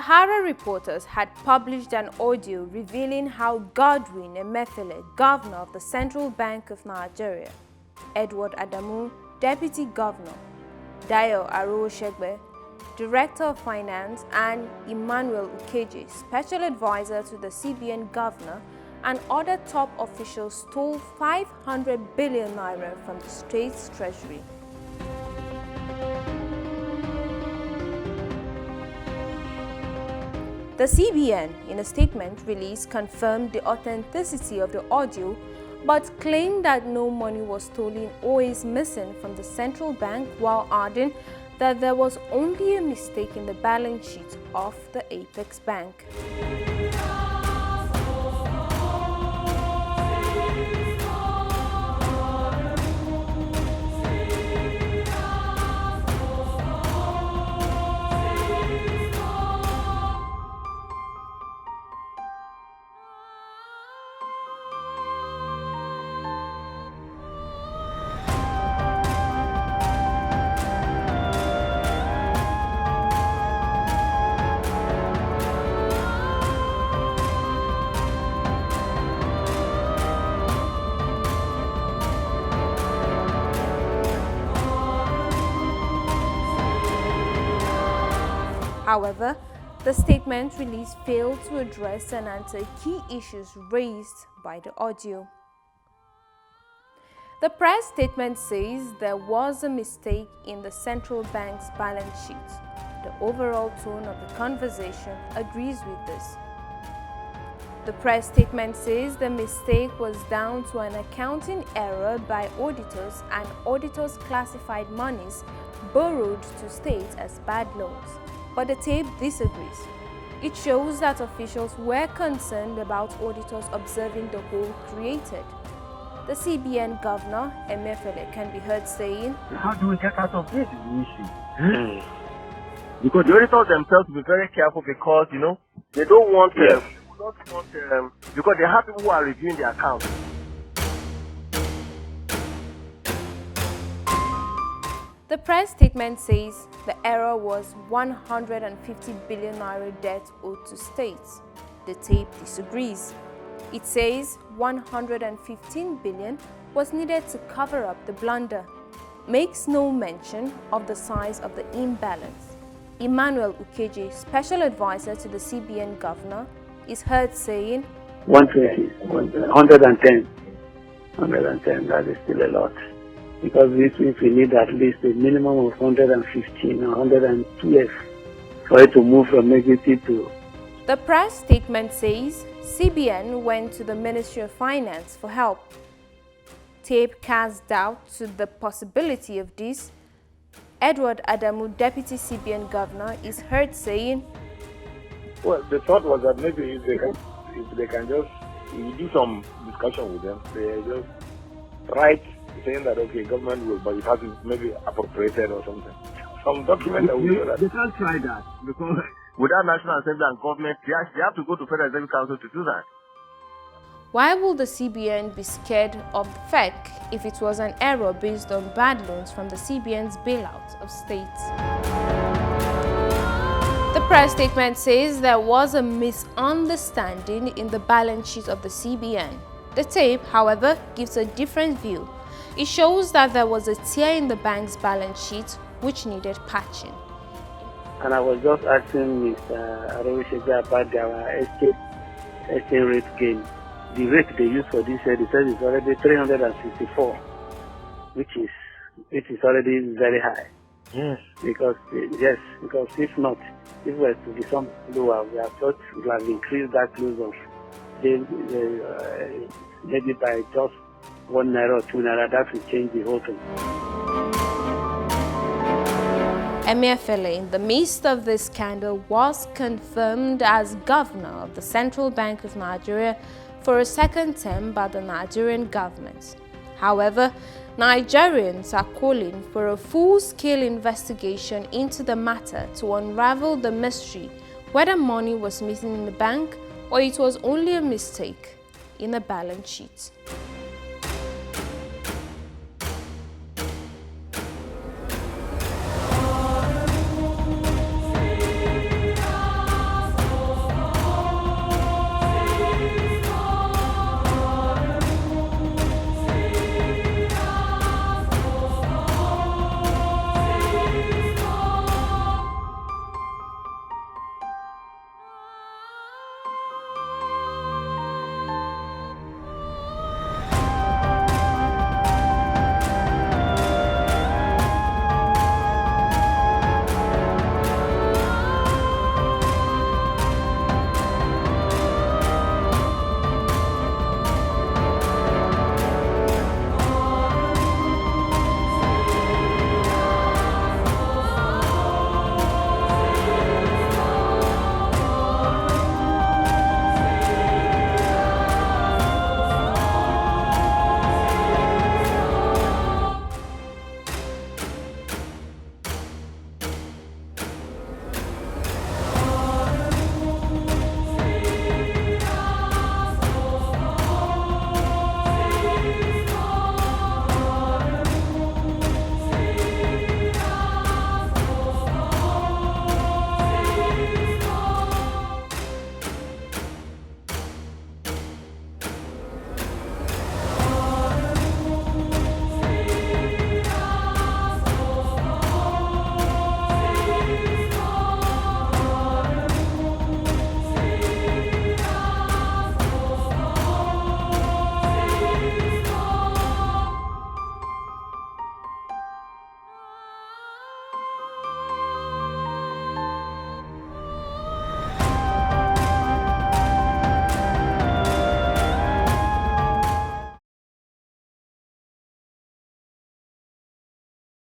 Sahara reporters had published an audio revealing how Godwin Emefiele, governor of the Central Bank of Nigeria, Edward Adamu, deputy governor, Dayo Aroshegbe, director of finance, and Emmanuel Ukeje, special advisor to the CBN governor, and other top officials stole 500 billion naira from the state's treasury. The CBN, in a statement released, confirmed the authenticity of the audio, but claimed that no money was stolen or is missing from the central bank, while adding that there was only a mistake in the balance sheet of the Apex Bank. However, the statement released failed to address and answer key issues raised by the audio. The press statement says there was a mistake in the central bank's balance sheet. The overall tone of the conversation agrees with this. The press statement says the mistake was down to an accounting error by auditors, and auditors classified monies borrowed to states as bad loans. But the tape disagrees. It shows that officials were concerned about auditors observing the hole created. The CBN governor, Emefiele, can be heard saying, "How do we get out of this issue?" Because the auditors themselves will be very careful, because they don't want because they have people who are reviewing their accounts. The press statement says the error was 150 billion naira debt owed to states. The tape disagrees. It says 115 billion was needed to cover up the blunder. Makes no mention of the size of the imbalance. Emmanuel Ukeje, special advisor to the CBN governor, is heard saying, 120, 110, that is still a lot. Because this means we need at least a minimum of 115 or 112 for it to move from negative to... The press statement says CBN went to the Ministry of Finance for help. Tape casts doubt to the possibility of this. Edward Adamu, deputy CBN governor, is heard saying, well, the thought was that maybe if they can just do some discussion with them, they just write saying that, okay, government will, but it has to maybe appropriated or something. Some document that will do that. They can't try that, because without National Assembly and government, they have to go to Federal Executive Council to do that. Why will the CBN be scared of the FEC if it was an error based on bad loans from the CBN's bailout of states? The press statement says there was a misunderstanding in the balance sheet of the CBN. The tape, however, gives a different view. It shows that there was a tear in the bank's balance sheet which needed patching. And I was just asking Mr. Aroshegbe about their exchange rate gain. The rate they use for this year, they said it's already 364, which is already very high. Yes. Because if not, if it were to be some lower, we have thought we have increased that close of maybe by just 1 naira or 2 naira. That will change the whole thing. Emefiele, in the midst of this scandal, was confirmed as governor of the Central Bank of Nigeria for a second term by the Nigerian government. However, Nigerians are calling for a full-scale investigation into the matter to unravel the mystery whether money was missing in the bank or it was only a mistake in the balance sheet.